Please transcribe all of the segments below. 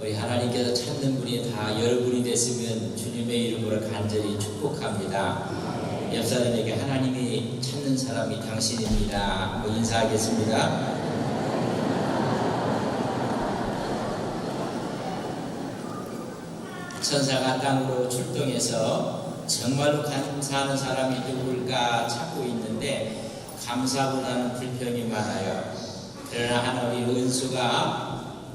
우리 하나님께서 찾는 분이 다 여러분이 됐으면 주님의 이름으로 간절히 축복합니다. 옆 사람에게 하나님이 찾는 사람이 당신입니다. 인사하겠습니다. 천사가 땅으로 출동해서 정말로 감사하는 사람이 누굴까 찾고 있는데 감사보다는 불평이 많아요. 그러나 하나님 은수가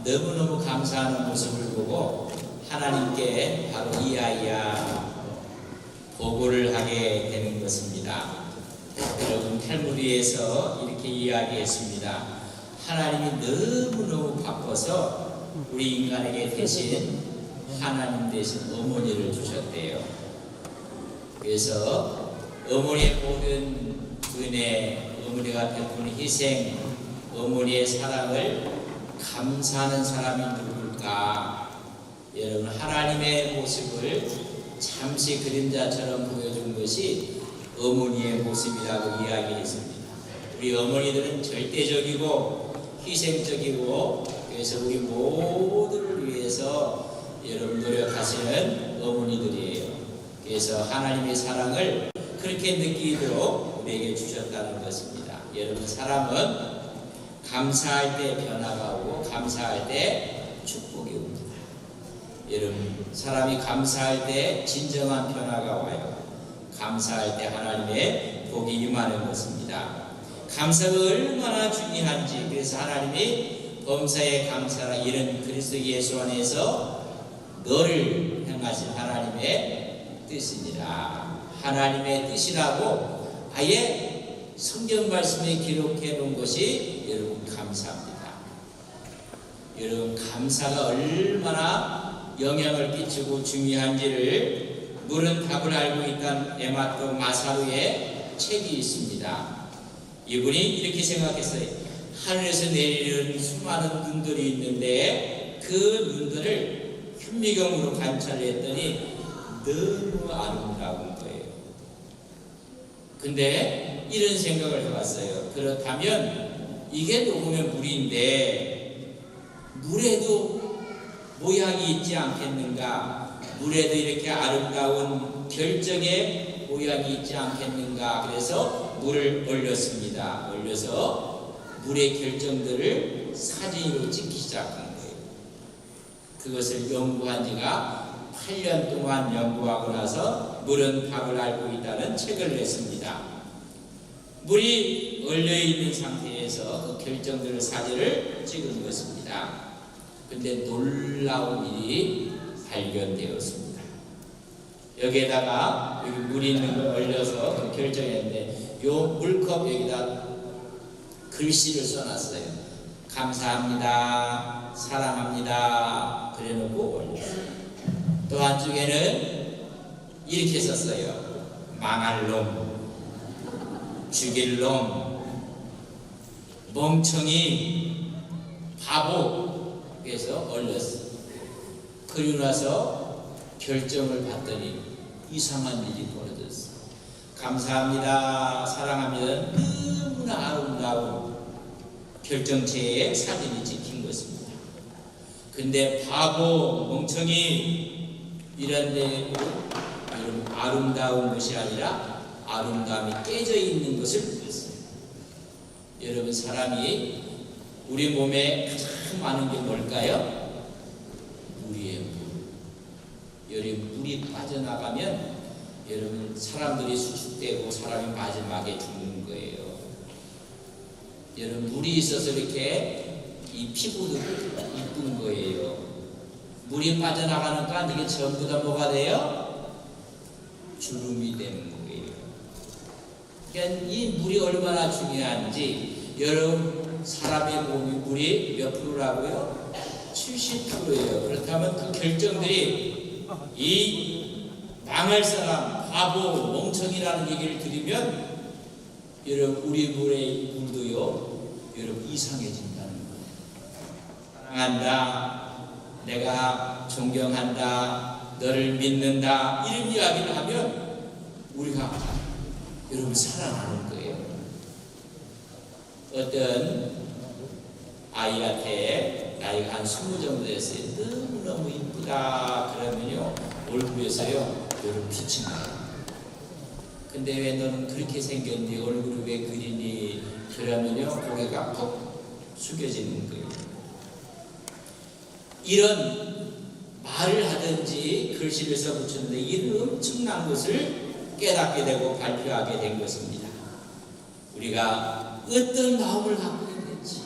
너무너무 감사하는 모습을 보고 하나님께 바로 이야기야 보고를 하게 되는 것입니다. 여러분 탈무드에서 이렇게 이야기했습니다. 하나님이 너무너무 바빠서 우리 인간에게 대신 하나님 대신 어머니를 주셨대요. 그래서 어머니의 모든 은혜, 어머니가 베푼 희생, 어머니의 사랑을 감사하는 사람이 누굴까? 여러분 하나님의 모습을 잠시 그림자처럼 보여준 것이 어머니의 모습이라고 이야기했습니다. 우리 어머니들은 절대적이고 희생적이고 그래서 우리 모두를 위해서 여러분 노력하시는 어머니들이에요. 그래서 하나님의 사랑을 그렇게 느끼도록 우리에게 주셨다는 것입니다. 여러분 사람은 감사할 때 변화가 오고 감사할 때 축복이 옵니다. 여러분 사람이 감사할 때 진정한 변화가 와요. 감사할 때 하나님의 복이 임하는 것입니다. 감사가 얼마나 중요한지 그래서 하나님이 범사에 감사라 이런 그리스도 예수 안에서 너를 향하신 하나님의 뜻이니라. 하나님의 뜻이라고 아예 성경 말씀에 기록해 놓은 것이 여러분 감사합니다. 여러분 감사가 얼마나 영향을 끼치고 중요한지를 물은 답을 알고 있던 에마토 마사루의 책이 있습니다. 이분이 이렇게 생각했어요. 하늘에서 내리는 수많은 눈들이 있는데 그 눈들을 현미경으로 관찰했더니 너무 아름다운 거예요. 근데 이런 생각을 해봤어요. 그렇다면 이게 녹으면 물인데 물에도 모양이 있지 않겠는가? 물에도 이렇게 아름다운 결정의 모양이 있지 않겠는가? 그래서 물을 올렸습니다. 올려서 물의 결정들을 사진으로 찍기 시작한 거예요. 그것을 연구한 지가 8년 동안 연구하고 나서 물은 답을 알고 있다는 책을 냈습니다. 물이 얼려있는 상태에서 그 결정들을 사진을 찍은 것입니다. 근데 놀라운 일이 발견되었습니다. 여기에다가 여기 물이 있는 걸 얼려서 그 결정했는데 요 물컵 여기다 글씨를 써놨어요. 감사합니다. 사랑합니다. 그래놓고 올렸어요. 또 한쪽에는 이렇게 썼어요. 망할 놈, 죽일 놈, 멍청이, 바보. 그래서 얼렸어요. 그리고 나서 결정을 받더니 이상한 일이 벌어졌어요. 감사합니다. 사랑합니다. 너무나 아름다운 결정체에 사진이 찍힌 것입니다. 근데 바보, 멍청이 이런 내용으로 아름다운 것이 아니라 아름다움이 깨져 있는 것을 보였어요. 여러분 사람이 우리 몸에 가장 많은 게 뭘까요? 물이에요. 여러분 물이 빠져나가면 여러분 사람들이 수축되고 사람이 마지막에 죽는 거예요. 여러분 물이 있어서 이렇게 이 피부도 이쁜 거예요. 물이 빠져나가니까 이게 전부 다 뭐가 돼요? 주름이 되는 거예요. 그러니까 이 물이 얼마나 중요한지 여러분 사람의 몸이 물이 몇 프로라고요? 70%예요. 그렇다면 그 결정들이 이 망할 사람, 바보, 멍청이라는 얘기를 들으면 여러분 우리 물도요 여러분 이상해진다는 거예요. 사랑한다. 내가 존경한다, 너를 믿는다 이런 이야기를 하면 우리가 여러분 사랑하는 거예요. 어떤 아이한테 나이가 한 20 정도 됐어요. 너무너무 이쁘다 그러면요 얼굴에서요 여러분 빛이 나요. 근데 왜 너는 그렇게 생겼니? 얼굴을 왜 그리니? 그러면요 고개가 푹 숙여지는 거예요. 이런 말을 하든지 글씨를 써붙였는데 이런 엄청난 것을 깨닫게 되고 발표하게 된 것입니다. 우리가 어떤 마음을 갖고 있는지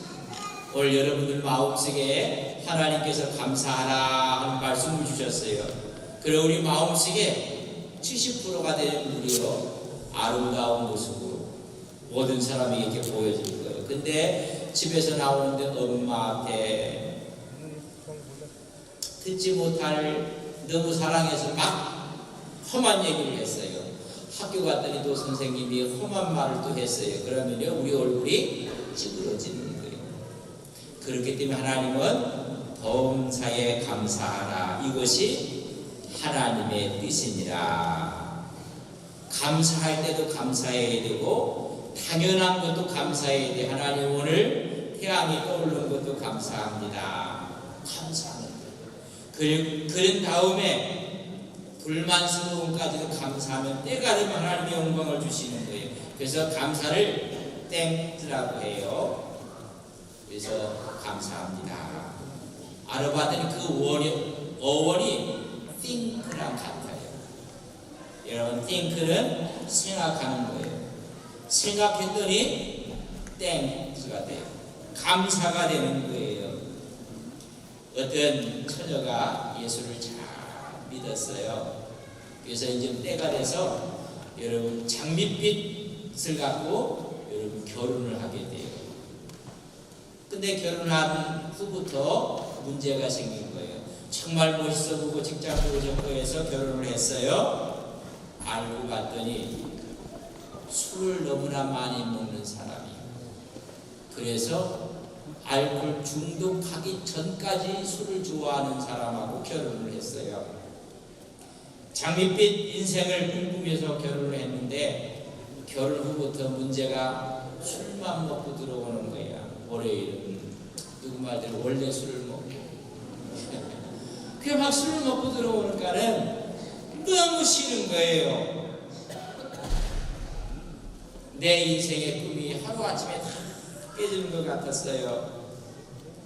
오늘 여러분들 마음속에 하나님께서 감사하라 하는 말씀을 주셨어요. 그리고 우리 마음속에 70%가 되는 분이요 아름다운 모습으로 모든 사람에게 이렇게 보여질 거예요. 근데 집에서 나오는데 엄마 앞에 듣지 못할 너무 사랑해서 막 험한 얘기를 했어요. 학교 갔더니 또 선생님이 험한 말을 또 했어요. 그러면요 우리 얼굴이 찌그러지는 거예요. 그렇기 때문에 하나님은 범사에 감사하라, 이것이 하나님의 뜻이니라. 감사할 때도 감사해야 되고 당연한 것도 감사해야 돼. 하나님 오늘 태양이 떠오르는 것도 감사합니다. 감사합니다. 그런 다음에 불만스러움까지도 감사하면 때가 되면 하나님의 영광을 주시는 거예요. 그래서 감사를 땡스라고 해요. 그래서 감사합니다. 알아봤더니 그 어원이 think랑 같아요. 여러분 think는 생각하는 거예요. 생각했더니 땡스가 돼요. 감사가 되는 거예요. 어떤 처녀가 예수를 잘 믿었어요. 그래서 이제 때가 돼서 여러분 장밋빛을 갖고 여러분 결혼을 하게 돼요. 근데 결혼한 후부터 문제가 생긴 거예요. 정말 멋있어 보고 직장도 좋고 해서 결혼을 했어요. 알고 봤더니 술을 너무나 많이 먹는 사람이에요. 그래서 알코올 중독하기 전까지 술을 좋아하는 사람하고 결혼을 했어요. 장밋빛 인생을 꿈꾸면서 결혼을 했는데 결혼 후부터 문제가 술만 먹고 들어오는 거야. 월요일은 누구 말대로 원래 술을 먹고 그 막 술을 먹고 들어오니까는 너무 싫은 거예요. 내 인생의 꿈이 하루아침에 다 깨지는 것 같았어요.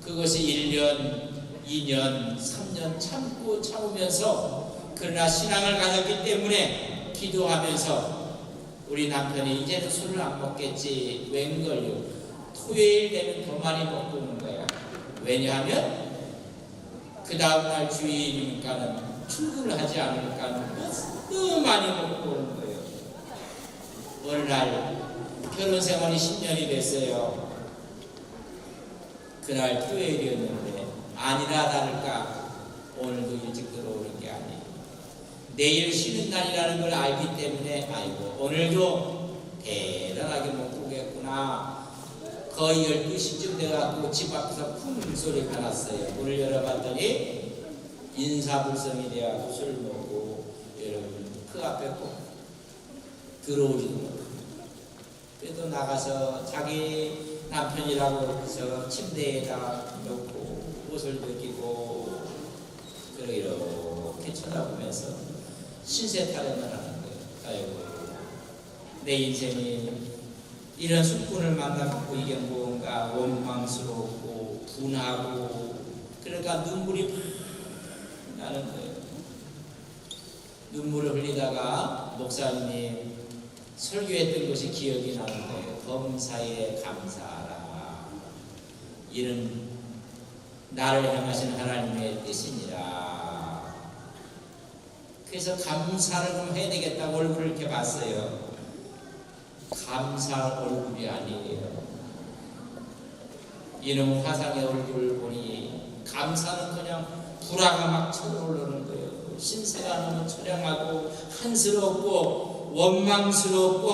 그것이 1년, 2년, 3년 참으면서 그러나 신앙을 가졌기 때문에 기도하면서 우리 남편이 이제는 술을 안 먹겠지. 웬걸요? 토요일 되면 더 많이 먹고 오는 거야. 왜냐하면 그 다음날 주일이니까는 출근을 하지 않으니까 너무 많이 먹고 오는 거예요. 어느 날 결혼 생활이 10년이 됐어요. 그날 토요일이었는데 아니나 다를까 오늘도 일찍 들어오는 게 아니에요. 내일 쉬는 날이라는 걸 알기 때문에 아이고 오늘도 대단하게 먹고 오겠구나. 거의 12시쯤 돼갖고 집 앞에서 쿵 소리가 났어요. 문을 열어봤더니 인사불성이 돼갖고 술 먹고 여러분 그 앞에 꼭 들어오지도 못합니다. 그래도 나가서 자기 남편이라고 해서 침대에다 놓고 옷을 벗기고 이렇게 쳐다보면서 신세 타령을 하는 거예요. 아이고 내 인생이 이런 술꾼을 만나고 이게 뭔가 원망스럽고 분하고 그러니까 눈물이 나는 거예요. 눈물을 흘리다가 목사님이 설교했던 것이 기억이 나는 거예요. 범사에 감사하라. 이런 나를 향하신 하나님의 뜻이니라. 그래서 감사를 좀 해야 되겠다고 얼굴을 이렇게 봤어요. 감사할 얼굴이 아니에요. 이놈 화상의 얼굴을 보니 감사는 그냥 불화가 막 쳐오르는 거예요. 신세가 너무 처량하고 한스럽고 원망스럽고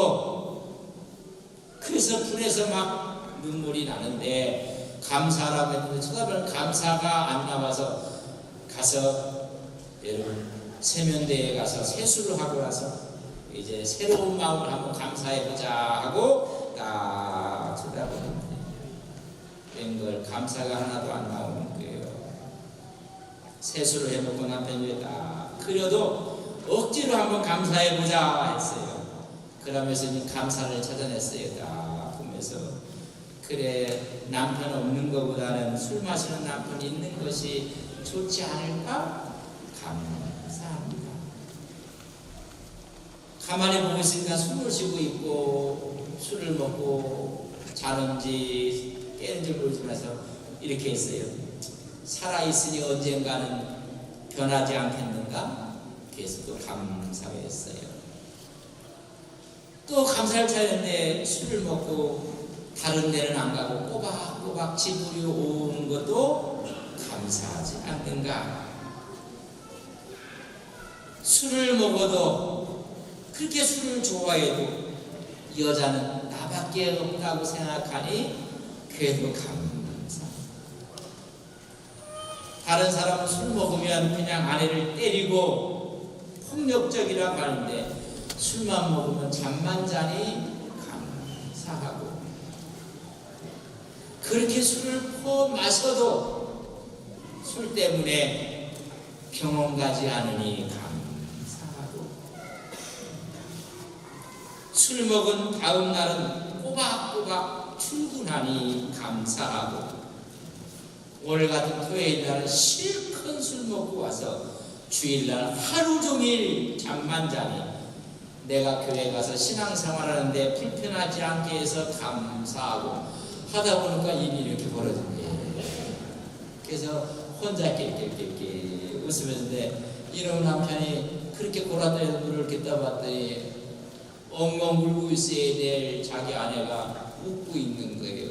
그래서 분해서 막 눈물이 나는데 감사라고 했는데 쳐다보면 감사가 안 나와서 가서 여러분 세면대에 가서 세수를 하고 나서 이제 새로운 마음을 한번 감사해보자 하고 딱 쳐다보는데 웬걸 감사가 하나도 안 나오는 거예요. 세수를 해놓고 남편이 딱 그려도 억지로 한번 감사해보자 했어요. 그러면서 감사를 찾아냈어요. 딱 보면서 그래, 남편 없는 것보다는 술 마시는 남편 있는 것이 좋지 않을까? 감사합니다. 가만히 보고 있으니까 숨을 쉬고 있고 술을 먹고 자는지 깨는지 모르면서 이렇게 했어요. 살아있으니 언젠가는 변하지 않겠는가? 그래서 또 감사했어요. 또 감사를 찾았는데 술을 먹고 다른 데는 안 가고 꼬박꼬박 집으로 오는 것도 감사하지 않는가? 술을 먹어도 그렇게 술을 좋아해도 여자는 나밖에 없다고 생각하니 그래도 감사. 다른 사람은 술 먹으면 그냥 아내를 때리고 폭력적이라고 하는데 술만 먹으면 잠만 자니 감사하고, 그렇게 술을 퍼 마셔도 술 때문에 병원 가지 않으니 감사하고, 술 먹은 다음 날은 꼬박꼬박 출근하니 감사하고, 오늘 같은 토요일 날은 실컷 술 먹고 와서 주일날 하루 종일 잠만 자니 내가 교회 가서 신앙생활하는데 불편하지 않게 해서 감사하고, 하다 보니까 일이 이렇게 벌어졌네. 그래서 혼자 낄낄낄낄 웃으면서 이런 남편이 그렇게 골아다니는 물을 이렇게 떠봤더니 엉엉 울고 있어야 될 자기 아내가 웃고 있는 거예요.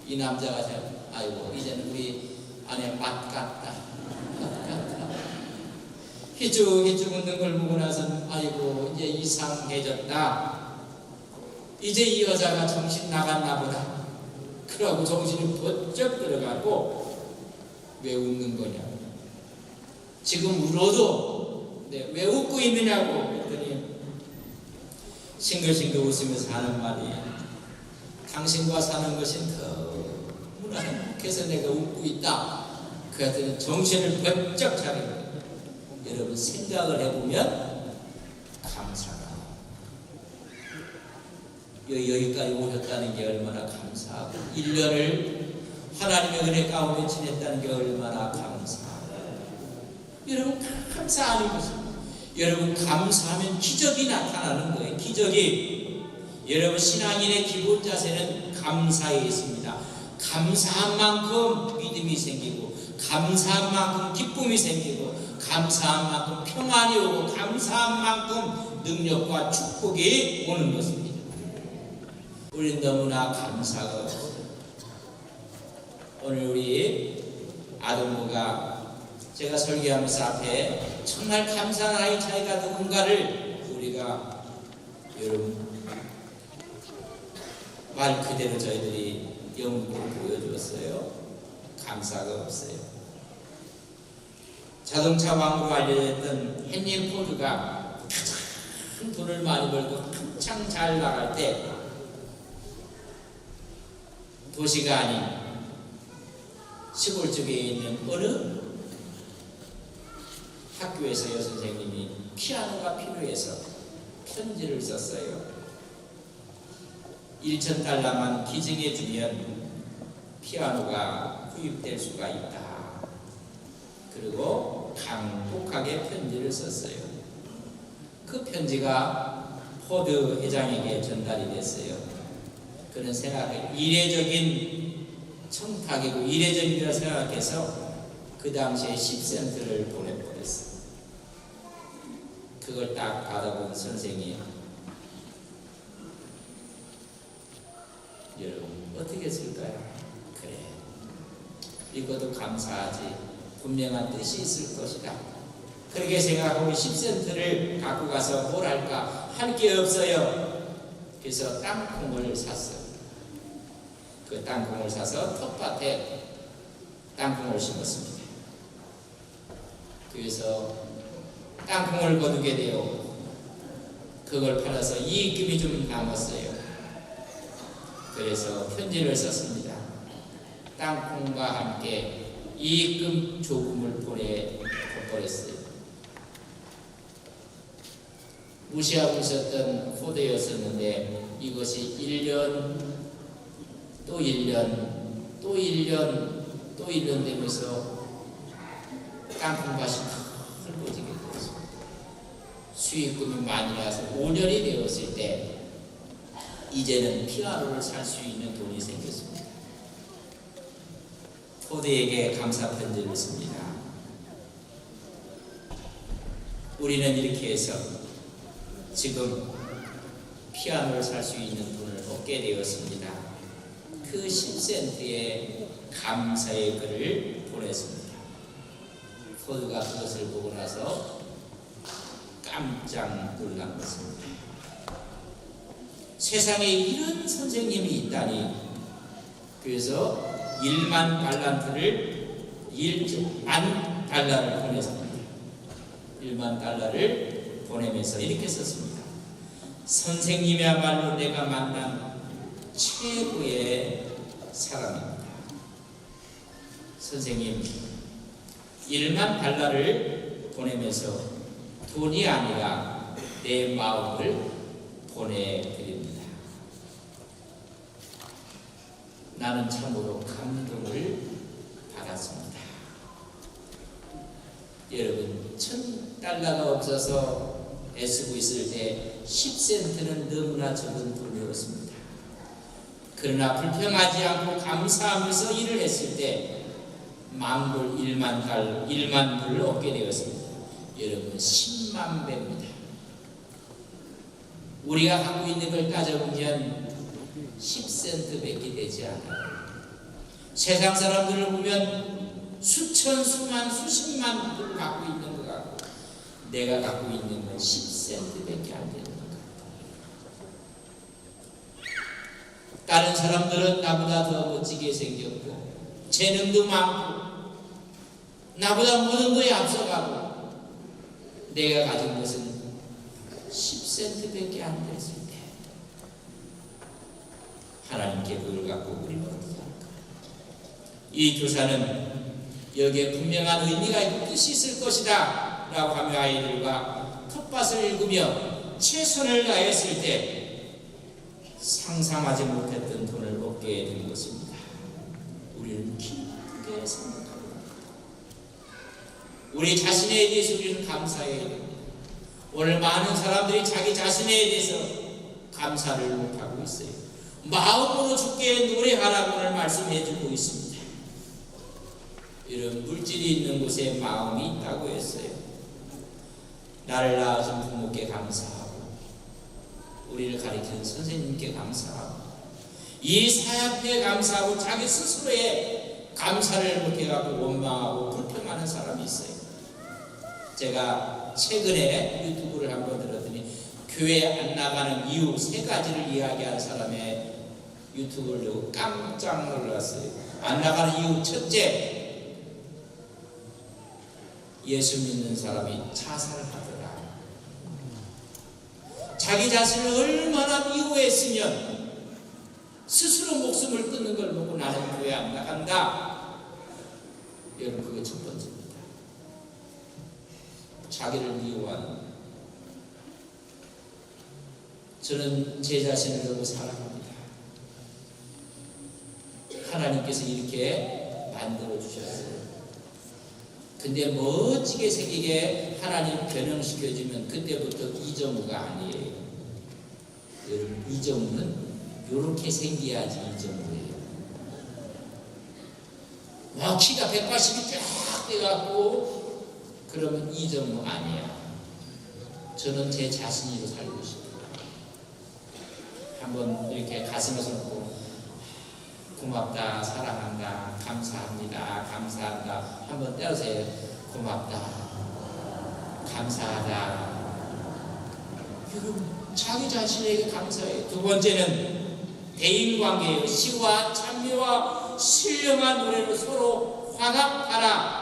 이 남자가 아이고 이제는 우리 아내 맛 같다. 희죽희죽 웃는 걸 보고 나서는 아이고 이제 이상해졌다. 이제 이 여자가 정신 나갔나 보다. 그러고 정신이 번쩍 들어가고, 왜 웃는 거냐? 지금 울어도 왜 웃고 있느냐고 했더니 싱글싱글 웃으면서 하는 말이, 당신과 사는 것이 너무나 행복해서 내가 웃고 있다. 그랬더니 정신을 번쩍 차리고, 여러분 생각을 해보면 감사가 여기까지 오셨다는 게 얼마나 감사하고, 1년을 하나님의 은혜 가운데 지냈다는 게 얼마나 감사하고, 여러분 감사하는 것입니다. 여러분 감사하면 기적이 나타나는 거예요. 기적이. 여러분 신앙인의 기본 자세는 감사에 있습니다. 감사한 만큼 믿음이 생기고, 감사한 만큼 기쁨이 생기고, 감사한 만큼 평안이 오고, 감사한 만큼 능력과 축복이 오는 것입니다. 우리는 너무나 감사가 없어요. 오늘 우리 아동부가 제가 설교하면서 앞에 정말 감사한 아이 차이가 누군가를 우리가 여러분 말 그대로 저희들이 영국으로 보여주었어요. 감사가 없어요. 자동차 왕으로 알려졌던 헨리 포드가 가장 돈을 많이 벌고 한창 잘 나갈 때 도시가 아닌 시골 쪽에 있는 어느 학교에서 여선생님이 피아노가 필요해서 편지를 썼어요. 1,000달러만 기증해 주면 피아노가 구입될 수가 있다. 그리고 강력하게 편지를 썼어요. 그 편지가 포드 회장에게 전달이 됐어요. 그는 생각해 이례적인 청탁이고 이례적이라 생각해서 그 당시에 10센트를 보내버렸어요. 그걸 딱 받아본 선생이, 여러분 어떻게 쓸까요? 그래, 이것도 감사하지, 분명한 뜻이 있을 것이다. 그렇게 생각하고 10센트를 갖고 가서 뭘 할까? 할 게 없어요. 그래서 땅콩을 샀어요. 그 땅콩을 사서 텃밭에 땅콩을 심었습니다. 그래서 땅콩을 거두게 되어 그걸 팔아서 이익금이 좀 남았어요. 그래서 편지를 썼습니다. 땅콩과 함께 입금 조금을 보내버렸어요. 무시하고 있었던 포대였었는데 이것이 1년, 또 1년, 또 1년, 또 1년 되면서 땅콩밭이 헐거지게 되었습니다. 수익금이 많이 나서 5년이 되었을 때 이제는 피아노를 살 수 있는 돈이 생겼습니다. 포대에게 감사 편지를 씁니다. 우리는 이렇게 해서 지금 피아노를 살 수 있는 돈을 얻게 되었습니다. 그 10센트의 감사의 글을 보냈습니다. 포드가 그것을 보고 나서 깜짝 놀란 것입니다. 세상에 이런 선생님이 있다니. 그래서 1만 달러를 보냈습니다. 1만 달러를 보내면서 이렇게 썼습니다. 선생님이야말로 내가 만난 최고의 사람입니다. 선생님, 1만 달러를 보내면서 돈이 아니라 내 마음을 보내드립니다. 나는 참으로 감동을 받았습니다. 여러분, 1,000달러가 없어서 애쓰고 있을 때 10센트는 너무나 적은 돈이었습니다. 그러나 불평하지 않고 감사하면서 일을 했을 때 만불 1만 불을 얻게 되었습니다. 여러분, 10만 배입니다. 우리가 갖고 있는 걸 따져보면 10센트밖에 되지 않아요. 세상 사람들을 보면 수천, 수만, 수십만 불을 갖고 있는 것 같고 내가 갖고 있는 건 10센트밖에 안 되는 것 같아요. 다른 사람들은 나보다 더 멋지게 생겼고 재능도 많고 나보다 모든 거에 앞서가고 내가 가진 것은 10센트밖에 안 됐을 때 하나님께 그걸 갖고 우리는 어떻게 할까? 이 교사는 여기에 분명한 의미가 있고 뜻이 있을 것이다 라고 하며 아이들과 텃밭을 읽으며 최선을 다했을 때 상상하지 못했던 돈을 얻게 된 것입니다. 우리는 기쁘게 생각합니다. 우리 자신에 대해서 우리는 감사해야 됩니다. 오늘 많은 사람들이 자기 자신에 대해서 감사를 못하고 있어요. 마음으로 주께 노래하라고 오늘 말씀해주고 있습니다. 이런 물질이 있는 곳에 마음이 있다고 했어요. 나를 낳아준 부모께 감사하고 우리를 가르치는 선생님께 감사하고 이 사역에 감사하고 자기 스스로의 감사를 못해가고 원망하고 불평하는 사람이 있어요. 제가 최근에 유튜브를 한번 들었더니 교회 안 나가는 이유 3가지를 이야기한 사람의 유튜브를 보고 깜짝 놀랐어요. 안 나가는 이유 첫째, 예수 믿는 사람이 자살하더라. 자기 자신을 얼마나 미워했으면 스스로 목숨을 끊는 걸 보고 나는 교회 안 나간다. 여러분, 그게 첫 번째입니다. 자기를 미워하는 것. 저는 제 자신을 너무 사랑합니다. 하나님께서 이렇게 만들어주셨어요. 근데 멋지게 생기게 하나님 변형시켜주면 그때부터 이정우가 아니에요. 여러분, 이정우는 이렇게 생겨야지 이정우예요. 와, 키가 180이 쫙 돼갖고 그러면 이정우 아니야. 저는 제 자신으로 살고 싶어요. 한번 이렇게 가슴에 손고 고맙다, 사랑한다, 감사합니다, 감사한다 한번 떼어세요. 고맙다, 감사하다. 여러분, 자기 자신에게 감사해요. 두 번째는 대인관계예요. 시와 찬미와 신령한 노래로 서로 화답하라.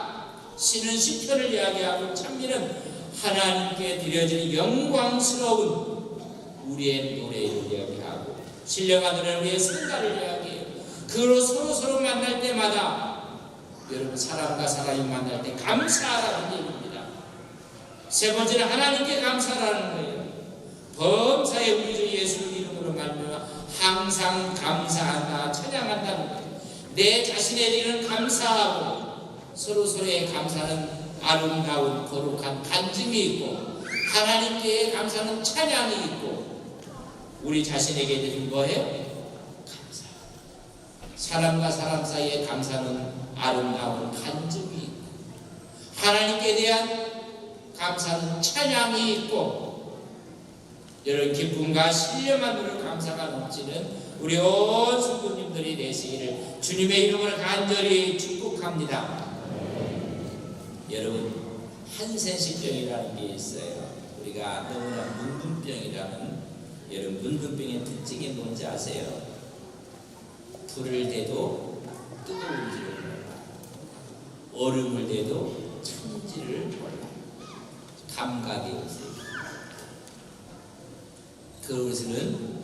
시는 시편을 이야기하고 찬미는 하나님께 드려지는 영광스러운 우리의 노래를 이야기하고 신령한 노래는 우리의 성가를 이야기해요. 그로 서로 만날 때마다 여러분, 사람과 사람이 만날 때 감사하라는 얘기입니다. 세 번째는 하나님께 감사라는 거예요. 범사에 우리 주 예수 이름으로 말미암아 항상 감사한다, 찬양한다는 거예요. 내 자신에 대한 감사하고 서로서로의 감사는 아름다운 거룩한 간증이 있고, 하나님께의 감사는 찬양이 있고, 우리 자신에게 드린 뭐예요? 감사. 사람과 사람 사이의 감사는 아름다운 간증이 있고, 하나님께 대한 감사는 찬양이 있고, 여러분, 기쁨과 신령함으로 감사가 넘치는 우리 온 성도님들이 되시기를 주님의 이름으로 간절히 축복합니다. 여러분, 한센시병이라는 게 있어요. 우리가 너무나 문둥병이라는, 여러분, 문둥병의 특징이 뭔지 아세요? 불을 대도 뜨거운지를 몰라, 얼음을 대도 찬지를 몰라, 감각이 없어요. 그것은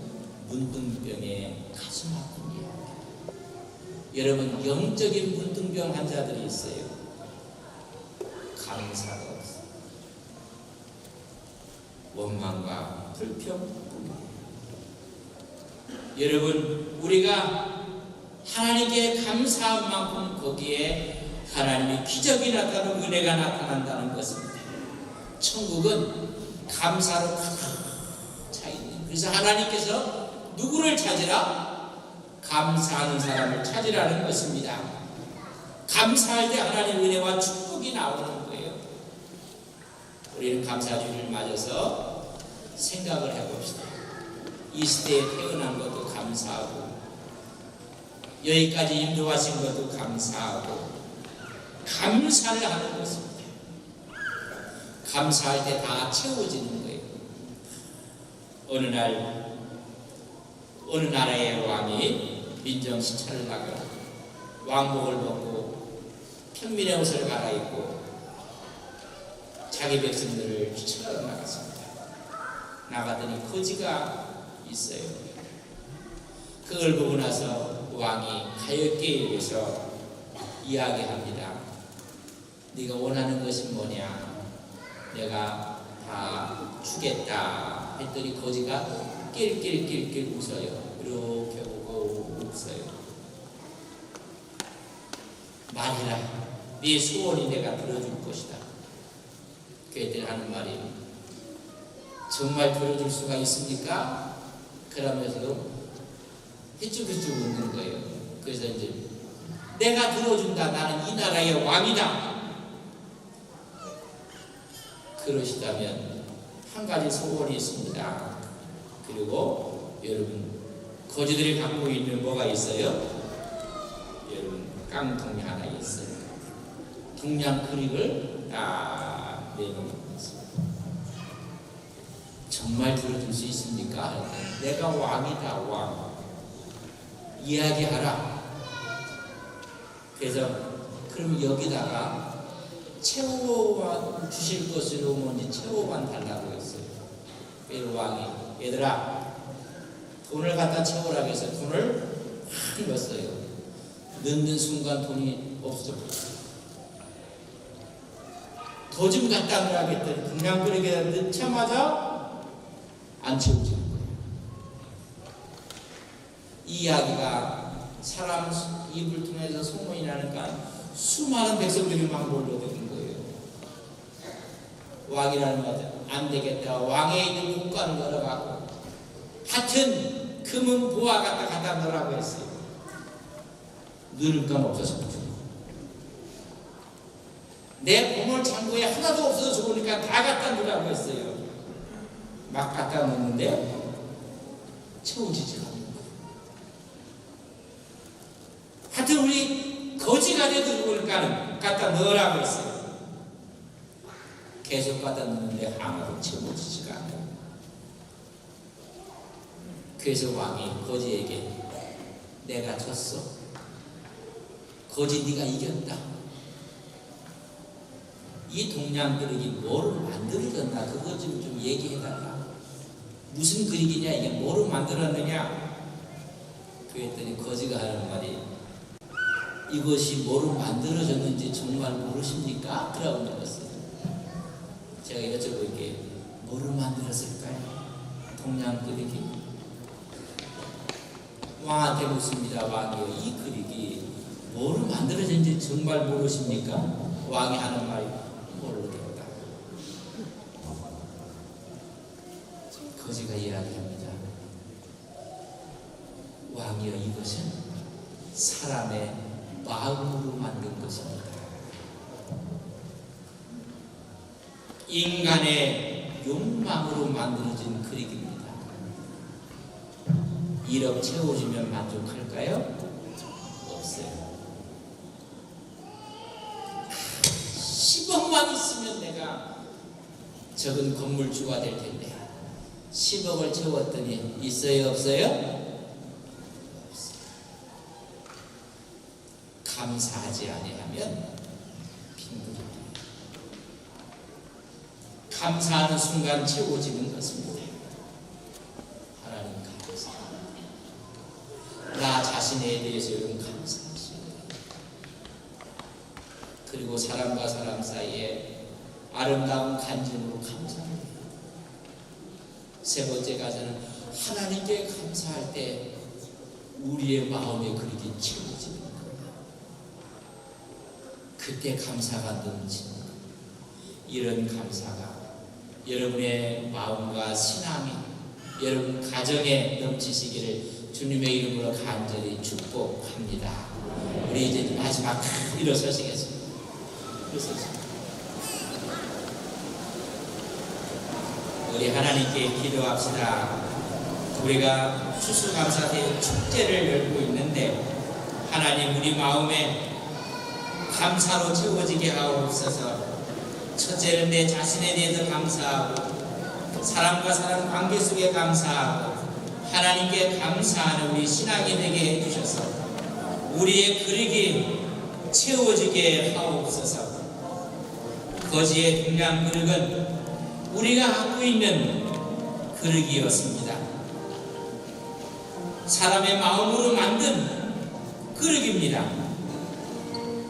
문둥병의 가슴 아픈 이야기. 여러분, 영적인 문둥병 환자들이 있어요. 감사가 없어요. 원망과 불평뿐. 여러분, 우리가 하나님께 감사한 만큼 거기에 하나님의 기적이 나타나고 은혜가 나타난다는 것입니다. 천국은 감사로 가득 차 있는. 그래서 하나님께서 누구를 찾으라? 감사하는 사람을 찾으라는 것입니다. 감사할 때 하나님의 은혜와 축복이 나오는 거예요. 우리는 감사주를 맞아서 생각을 해봅시다. 이 시대에 태어난 것도 감사하고, 여기까지 인도하신 것도 감사하고, 감사를 하는 것입니다. 감사할 때 다 채워지는 거예요. 어느 나라의 왕이 민정시찰을 나가 왕복을 벗고 평민의 옷을 갈아입고 자기 백성들을 추천하러 나갔습니다. 나가더니 거지가 있어요. 그걸 보고 나서 왕이 가엾게 여기서 이야기합니다. 네가 원하는 것이 뭐냐? 내가 다 주겠다 했더니 거지가 낄낄낄낄 웃어요. 이렇게 보고 웃어요. 말해라. 네 소원이 내가 들어줄 것이다. 그애들 하는 말이, 정말 들어줄 수가 있습니까? 그러면서도 휘쭉휘쭉 웃는 거예요. 그래서 이제 내가 들어준다. 나는 이 나라의 왕이다. 그러시다면 한 가지 소원이 있습니다. 그리고 여러분, 거지들이 갖고 있는 뭐가 있어요? 여러분, 깡통이 하나 있어요. 동양 그릭을 딱 내놓는 것입니다. 정말 들어줄 수 있습니까? 내가 왕이다, 왕. 이야기하라. 그래서 그럼 여기다가 채워만 주실 것으로 뭔지 채워만 달라고 했어요. 그래서 왕이, 얘들아, 돈을 갖다 채우라고 해서 돈을 확 넣었어요. 넣는 순간 돈이 없어졌어요. 더 좀 갖다 넣으라고 했더니 그냥 그렇게 넣자마자 안 채워지는 거예요. 이 이야기가 사람 입을 통해서 소문이 나니까 수많은 백성들이 막 몰려드는 거예요. 왕이라는 말 안 되겠다. 왕에 있는 국가를 넣어가고 하여튼 금은 보화 갖다 넣으라고 했어요. 넣을 건 없어서 내 보물 창고에 하나도 없어서 좋으니까 다 갖다 넣으라고 했어요. 막 갖다 넣는데 채워지지 않는 거예요. 하여튼 우리 거지가 돼도 좋으니까 갖다 넣으라고 했어요. 계속 갖다 넣는데 하나도 채워지지가 않아요. 그래서 왕이 거지에게, 내가 졌어. 거지, 네가 이겼다. 이 동양 그릇이 뭐로 만들어졌나? 그거 좀 얘기해달라. 무슨 그릇이냐? 이게 뭐로 만들었느냐? 그랬더니 거지가 하는 말이, 이것이 뭐로 만들어졌는지 정말 모르십니까? 그라고 물었어요. 제가 여쭤볼게요. 뭐로 만들었을까요? 동양그릭이 왕한테 묻습니다. 왕이요, 이 그릭이 뭐로 만들어졌는지 정말 모르십니까? 왕이 하는 말이 모르겠다. 거지가 이야기합니다. 왕이여, 이것은 사람의 마음으로 만든 것입니다. 인간의 욕망으로 만들어진 그릭입니다. 1억 채워주면 만족할까요? 없어요. 10억만 있으면 내가 적은 건물주가 될 텐데 10억을 채웠더니 있어요? 없어요? 없어요. 감사하지 아니하면 빈곤입니다. 감사하는 순간 채워지는 것입니다. 하나님 감사합니다. 나 자신에 대해서 여러분 감사하십니다. 그리고 사람과 사람 사이에 아름다운 간증으로 감사합니다. 세 번째 가서는 하나님께 감사할 때 우리의 마음에 그렇게 채워지는 거예요. 그때 감사가 넘치는 거예요. 이런 감사가 여러분의 마음과 신앙이 여러분 가정에 넘치시기를 주님의 이름으로 간절히 축복합니다. 우리 이제 마지막 일어서시겠습니다. 우리 하나님께 기도합시다. 우리가 추수감사대 축제를 열고 있는데 하나님 우리 마음에 감사로 채워지게 하옵소서. 첫째는 내 자신에 대해서 감사하고 사람과 사람 관계 속에 감사하고 하나님께 감사하는 우리 신앙이 되게 해주셔서 우리의 그릇이 채워지게 하옵소서. 거지의 동양 그릇은 우리가 갖고 있는 그릇이었습니다. 사람의 마음으로 만든 그릇입니다.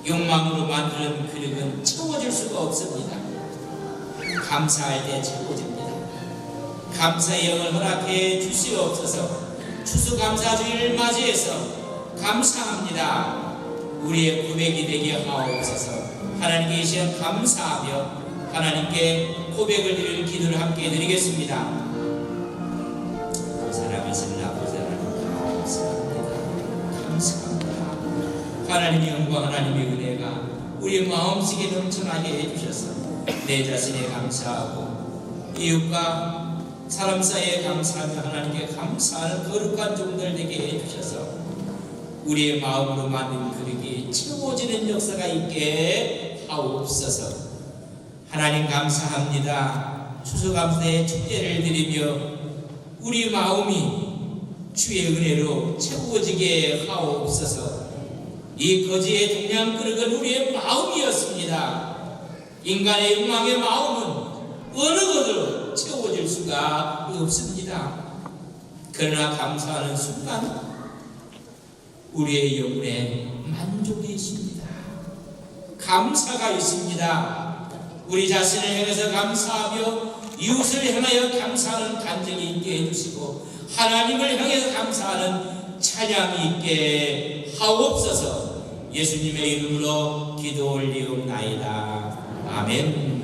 욕망으로 만드는 그릇은 채워질 수가 없습니다. 감사할 때 채워집니다. 감사의 영을 허락해 주시옵소서. 추수감사주의를 맞이해서 감사합니다. 우리의 고백이 되게 하옵소서. 하나님께 이 시간 감사하며 하나님께 고백을 드릴 기도를 함께 드리겠습니다. 사랑하시는 아버지 하나님 감사합니다. 감사합니다. 하나님의 영광 하나님의 은혜가 우리 마음속에 넘쳐나게 해주셔서 내 자신에 감사하고 이웃과 사람 사이에 감사하며 하나님께 감사하는 거룩한 종들 되게 해주셔서 우리의 마음으로 만든 그릇이 채워지는 역사가 있게 하옵소서. 하나님 감사합니다. 추수감사의 축제를 드리며 우리 마음이 주의 은혜로 채워지게 하옵소서. 이 거지의 동양 그릇은 우리의 마음이었습니다. 인간의 욕망의 마음은 어느 것으로 채워질 수가 없습니다. 그러나 감사하는 순간 우리의 영혼에 만족이 있습니다. 감사가 있습니다. 우리 자신을 향해서 감사하며 이웃을 향하여 감사하는 감정이 있게 해주시고 하나님을 향해서 감사하는 찬양이 있게 하옵소서. 예수님의 이름으로 기도 올리옵나이다. 아멘.